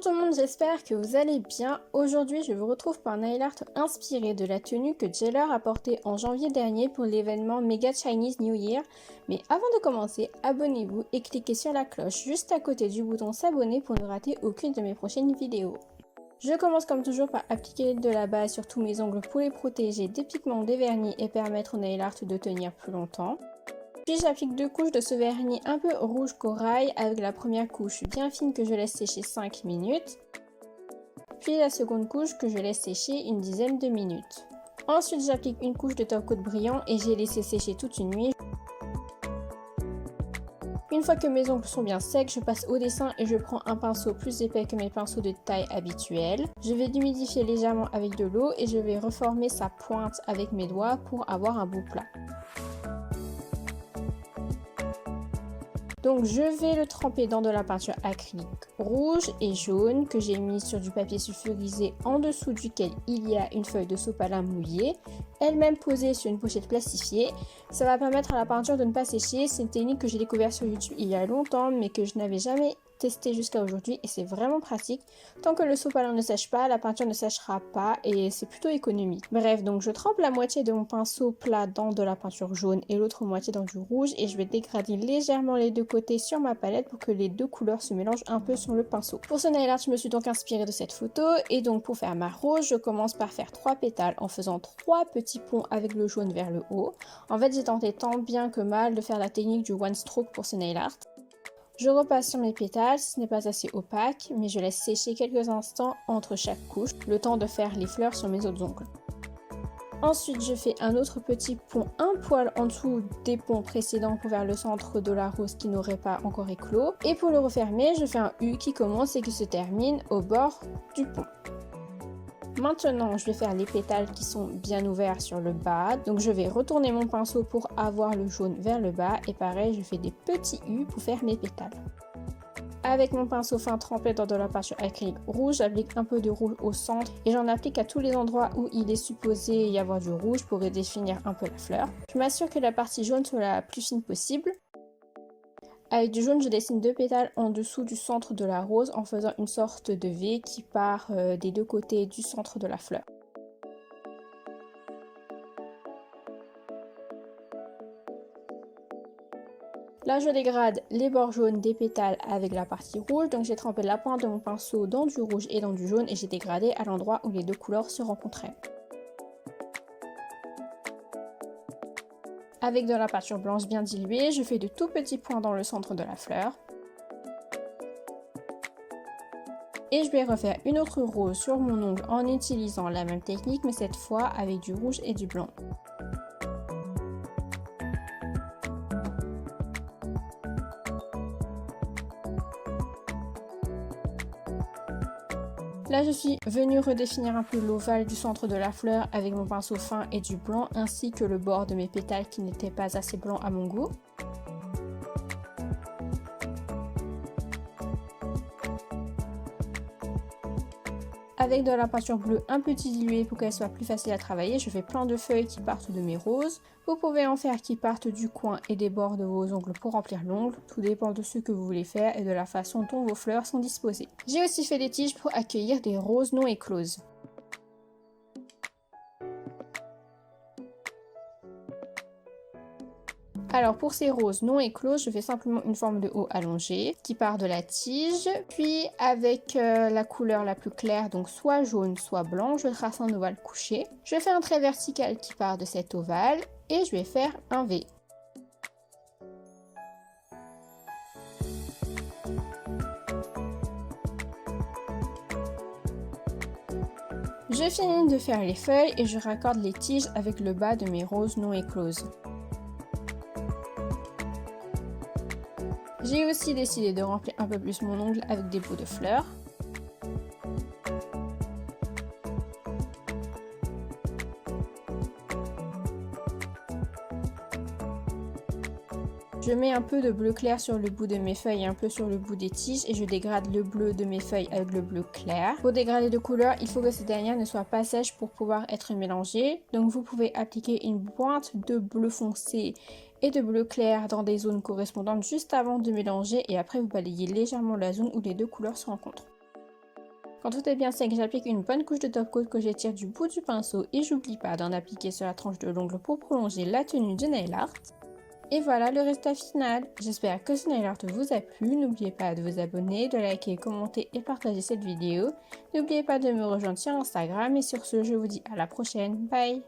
tout le monde, j'espère que vous allez bien. Aujourd'hui, je vous retrouve pour un nail art inspiré de la tenue que Jeller a portée en janvier dernier pour l'événement Mega Chinese New Year. Mais avant de commencer, abonnez-vous et cliquez sur la cloche juste à côté du bouton s'abonner pour ne rater aucune de mes prochaines vidéos. Je commence comme toujours par appliquer de la base sur tous mes ongles pour les protéger des pigments, des vernis et permettre au nail art de tenir plus longtemps. Puis j'applique 2 couches de ce vernis un peu rouge corail avec la première couche bien fine que je laisse sécher 5 minutes. Puis la seconde couche que je laisse sécher une dizaine de minutes. Ensuite j'applique une couche de top coat brillant et j'ai laissé sécher toute une nuit. Une fois que mes ongles sont bien secs, je passe au dessin et je prends un pinceau plus épais que mes pinceaux de taille habituels. Je vais l'humidifier légèrement avec de l'eau et je vais reformer sa pointe avec mes doigts pour avoir un bout plat. Donc je vais le tremper dans de la peinture acrylique rouge et jaune que j'ai mis sur du papier sulfurisé en dessous duquel il y a une feuille de sopalin mouillée, elle-même posée sur une pochette plastifiée. Ça va permettre à la peinture de ne pas sécher. C'est une technique que j'ai découverte sur YouTube il y a longtemps mais que je n'avais jamais testé jusqu'à aujourd'hui et c'est vraiment pratique. Tant que le sopalin ne sèche pas, la peinture ne séchera pas et c'est plutôt économique. Bref, donc je trempe la moitié de mon pinceau plat dans de la peinture jaune et l'autre moitié dans du rouge et je vais dégrader légèrement les deux côtés sur ma palette pour que les deux couleurs se mélangent un peu sur le pinceau. Pour ce nail art, je me suis donc inspirée de cette photo et donc pour faire ma rose, je commence par faire 3 pétales en faisant 3 petits ponts avec le jaune vers le haut. En fait, j'ai tenté tant bien que mal de faire la technique du one stroke pour ce nail art. Je repasse sur mes pétales, ce n'est pas assez opaque, mais je laisse sécher quelques instants entre chaque couche, le temps de faire les fleurs sur mes autres ongles. Ensuite, je fais un autre petit pont un poil en dessous des ponts précédents pour vers le centre de la rose qui n'aurait pas encore éclos. Et pour le refermer, je fais un U qui commence et qui se termine au bord du pont. Maintenant, je vais faire les pétales qui sont bien ouverts sur le bas. Donc je vais retourner mon pinceau pour avoir le jaune vers le bas. Et pareil, je fais des petits U pour faire mes pétales. Avec mon pinceau fin trempé dans de la peinture acrylique rouge, j'applique un peu de rouge au centre. Et j'en applique à tous les endroits où il est supposé y avoir du rouge pour redéfinir un peu la fleur. Je m'assure que la partie jaune soit la plus fine possible. Avec du jaune, je dessine 2 pétales en dessous du centre de la rose en faisant une sorte de V qui part des deux côtés du centre de la fleur. Là, je dégrade les bords jaunes des pétales avec la partie rouge. Donc j'ai trempé la pointe de mon pinceau dans du rouge et dans du jaune et j'ai dégradé à l'endroit où les deux couleurs se rencontraient. Avec de la peinture blanche bien diluée, je fais de tout petits points dans le centre de la fleur. Et je vais refaire une autre rose sur mon ongle en utilisant la même technique, mais cette fois avec du rouge et du blanc. Là, je suis venue redéfinir un peu l'ovale du centre de la fleur avec mon pinceau fin et du blanc, ainsi que le bord de mes pétales qui n'étaient pas assez blancs à mon goût. Avec de la peinture bleue un peu diluée pour qu'elle soit plus facile à travailler, je fais plein de feuilles qui partent de mes roses. Vous pouvez en faire qui partent du coin et des bords de vos ongles pour remplir l'ongle. Tout dépend de ce que vous voulez faire et de la façon dont vos fleurs sont disposées. J'ai aussi fait des tiges pour accueillir des roses non écloses. Alors pour ces roses non écloses, je fais simplement une forme de haut allongé qui part de la tige. Puis avec la couleur la plus claire, donc soit jaune soit blanc, je trace un ovale couché. Je fais un trait vertical qui part de cet ovale et je vais faire un V. Je finis de faire les feuilles et je raccorde les tiges avec le bas de mes roses non écloses. J'ai aussi décidé de remplir un peu plus mon ongle avec des bouts de fleurs. Je mets un peu de bleu clair sur le bout de mes feuilles et un peu sur le bout des tiges et je dégrade le bleu de mes feuilles avec le bleu clair. Pour dégrader de couleur, il faut que ces dernières ne soient pas sèches pour pouvoir être mélangées. Donc vous pouvez appliquer une pointe de bleu foncé et de bleu clair dans des zones correspondantes juste avant de mélanger et après vous balayez légèrement la zone où les deux couleurs se rencontrent. Quand tout est bien sec, j'applique une bonne couche de top coat que j'étire du bout du pinceau et j'oublie pas d'en appliquer sur la tranche de l'ongle pour prolonger la tenue du nail art. Et voilà le résultat final. J'espère que ce nail art vous a plu. N'oubliez pas de vous abonner, de liker, commenter et partager cette vidéo. N'oubliez pas de me rejoindre sur Instagram et sur ce, je vous dis à la prochaine. Bye!